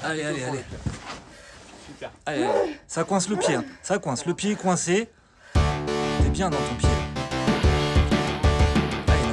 Allez, allez, allez. Super. Allez, allez. Ça coince le pied. Hein. Ça coince. Le pied est coincé. T'es bien dans ton pied. Allez,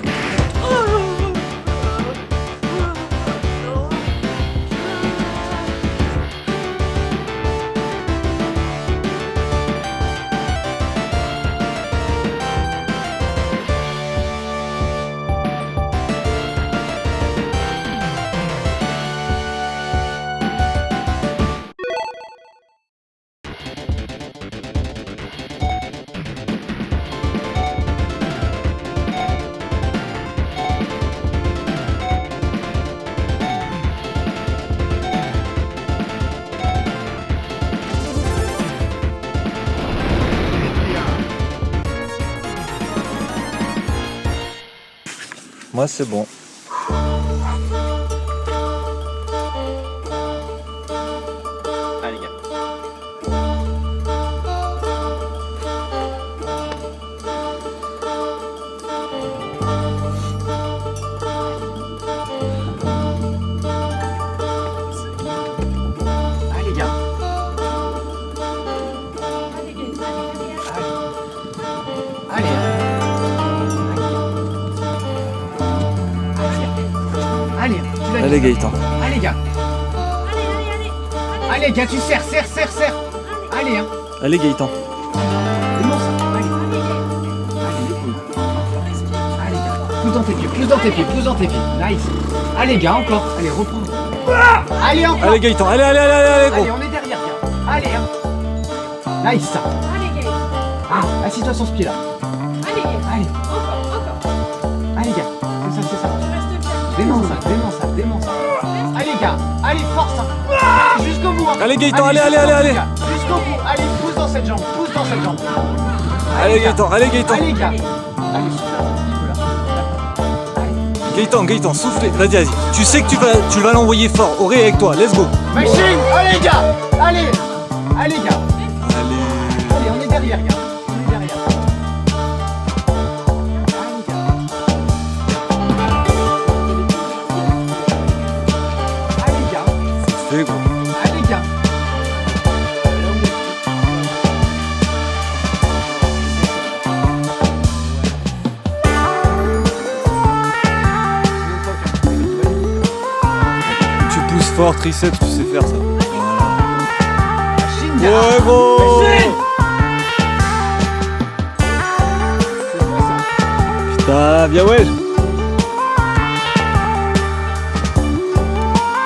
moi c'est bon. Allez, gars. Allez, gars. Allez. Allez, tu vas Allez, Gaëtan. Allez, gars. Allez, gars, tu serres. Allez, hein. Allez, Gaëtan. C'est bon, ça. Allez. Allez, gars. Pousse dans tes pieds. Nice. Allez, gars, encore. Allez, reprends. Allez, encore. Allez, Gaëtan. Allez, Allez, gros. on est derrière, gars. Allez, hein. Nice, ça. Ah, assis-toi sur ce pied-là. Allez. Allez, gars. C'est ça. Dément ça. Allez, gars. Allez, force. Hein. Jusqu'au bout. Hein. Allez, Gaëtan. Allez. Gars. Jusqu'au bout. Allez, pousse dans cette jambe. Allez, Gaëtan. Allez, gars. Allez, super. Gaëtan, soufflez. Vas-y. Tu sais que tu vas l'envoyer fort. Auré avec toi. Let's go. Machine. Allez, gars. Allez, gars. Allez. Allez, on est derrière, gars. Allez, gars. Allez, gars. C'est gros. Allez, gars. Tu pousses fort, triceps, tu sais faire ça. Machine, gars. Ouais, gros. Machine. Putain, bien ouais.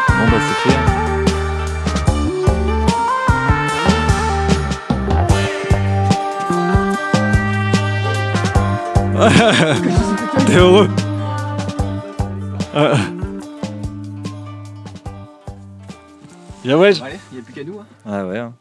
Bon bah c'est fait. T'es heureux. Bien ouais. Allez, il n'y a plus qu'à nous. Hein. Ah ouais. Hein.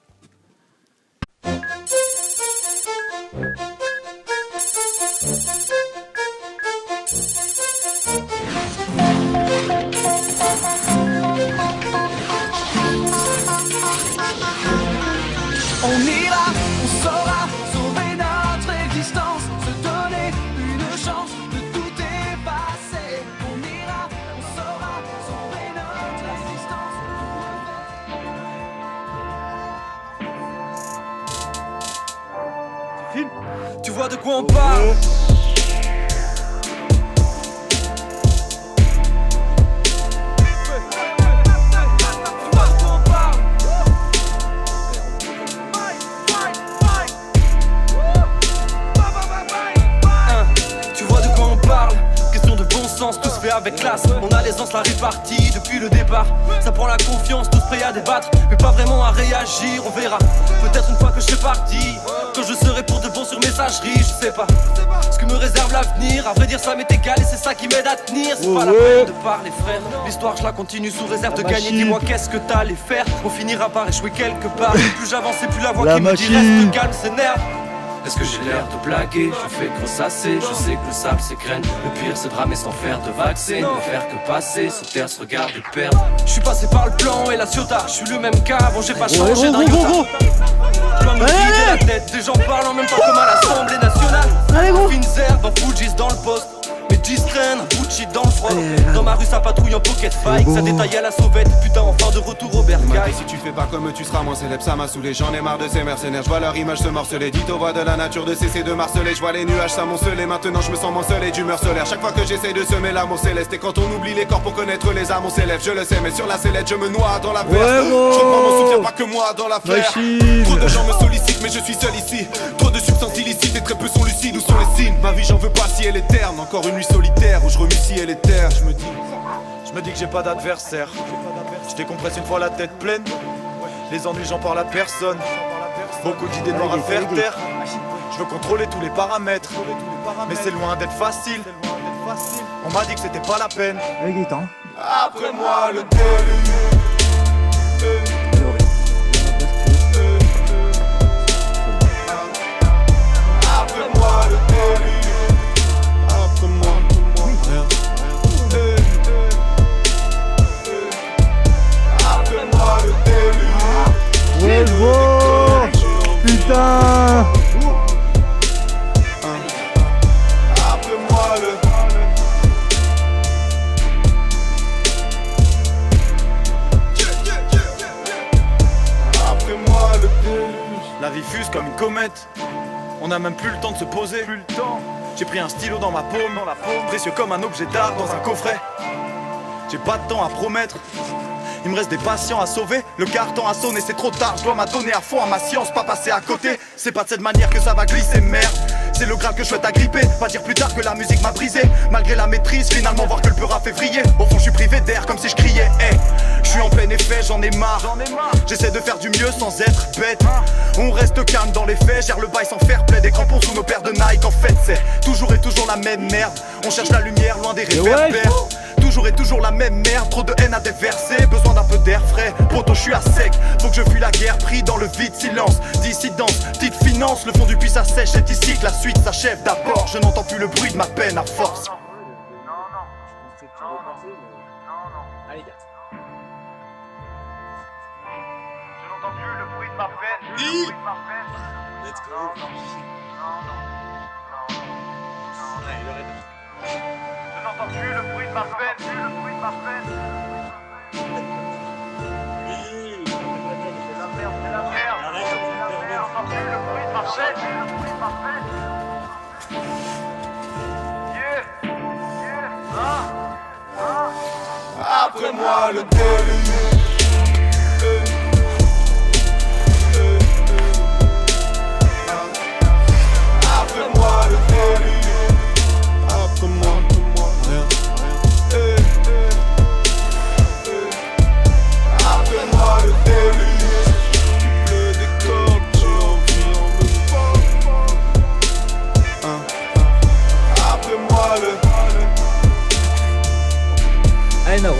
On ira, on saura sauver notre existence, se donner une chance de tout effacer. On ira, on saura sauver notre existence. Tu vois de quoi on parle? Tout se fait avec classe, mon allégeance la répartie depuis le départ. Ça prend la confiance, tous prêts à débattre, mais pas vraiment à réagir, on verra. Peut-être une fois que je serai parti, quand je serai pour de bon sur messagerie, je sais pas ce que me réserve l'avenir. À vrai dire, ça m'est égal et c'est ça qui m'aide à tenir. C'est pas la peine de parler, frère. L'histoire, je la continue sous réserve de gagner. Dis-moi, qu'est-ce que t'allais faire? On finira par échouer quelque part. Plus j'avance et plus la voix qui me dit reste calme s'énerve. Est-ce que j'ai l'air de blaguer? Je fais que ressasser, je sais que le sable s'égrène. Le pire c'est de ramer sans faire de vaccin. Ne faire que passer, se taire, se regarder perdre. Je suis passé par le plan et la ciota. Je suis le même cas, bon j'ai pas changé d'un iota. Je dois me vider la tête, des gens parlent en même temps comme à l'Assemblée nationale. Fines herbes, en Fujis dans le poste. Mais 10 traînes, Gucci dans le froid. Dans ma rue ça patrouille en pocket bike, ça détaille à la sauvette. Putain enfin de retour au bercail. Si tu fais pas comme tu seras moins célèbre, ça m'a saoulé. J'en ai marre de ces mercenaires, je vois leur image se morceler. Dites aux voix de la nature de cesser de marceler. Je vois les nuages s'amonceler, maintenant je me sens moins seul et d'humeur solaire. Chaque fois que j'essaye de semer l'amour céleste. Et quand on oublie les corps pour connaître les âmes, on s'élève, je le sais. Mais sur la sellette je me noie dans la verse. Je reprends mon soutien, pas que moi dans l'affaire. Trop de gens me sollicitent mais je suis seul ici. Trop de substances illicites et très peu sont lucides. Où sont les signes? Ma vie j'en veux pas si elle est terne. Encore une nuit solitaire où je remue si elle est terre. Je me dis que j'ai pas d'adversaire. Je décompresse une fois la tête pleine. Les ennuis j'en parle à personne. Beaucoup d'idées noires à faire taire. Je veux contrôler tous les paramètres. Mais c'est loin d'être facile. On m'a dit que c'était pas la peine. Après moi le déluge. Après moi le déluge. Après moi Après moi le déluge. Ouais, bon. Putain. Après moi le Après moi le déluge. La vie fuse comme une comète. On a même plus le temps de se poser. J'ai pris un stylo dans ma paume, précieux comme un objet d'art dans un coffret. J'ai pas de temps à promettre. Il me reste des patients à sauver. Le carton a sonné, c'est trop tard. Je dois m'adonner à fond à ma science, pas passer à côté. C'est pas de cette manière que ça va glisser, merde. C'est le Graal que je souhaite agripper. Pas dire plus tard que la musique m'a brisé. Malgré la maîtrise, finalement voir que le peur a fait vriller. Au fond je suis privé d'air comme si je criais. Hey, je suis en plein effet, j'en ai marre. J'essaie de faire du mieux sans être bête. On reste calme dans les faits, gère le bail sans faire play. Des crampons sous nos paires de Nike. En fait c'est toujours et toujours la même merde. On cherche la lumière loin des réverbères. Toujours et toujours la même merde, trop de haine à déverser. Besoin d'un peu d'air frais, poto je suis à sec. Faut que je fuis la guerre, pris dans le vide, silence. Dissidence, petite finance, le fond du puits ça sèche. C'est ici que la suite s'achève d'abord. Je n'entends plus le bruit de ma peine à force. Allez, gars. Je n'entends plus le bruit de ma peine. Let's go. Je n'entends plus le bruit de ma peine. C'est la merde, c'est la merde. Je n'entends plus le bruit de ma peine. Après moi le déluge. Après moi le déluge. Après moi Après moi le déluge. Il pleut des cordes, j'ai envie en me fort. Après moi le Allez, Nao.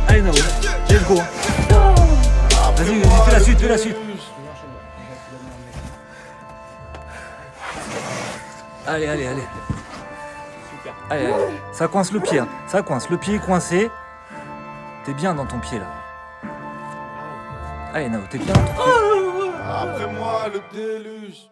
Allez, Nao. Let's go. Vas-y, fais la suite. Allez. Super. Allez. Ça coince le pied. Hein. Ça coince. Le pied est coincé. T'es bien dans ton pied là. Allez, Nao, t'es bien dans ton pied. Après moi le déluge.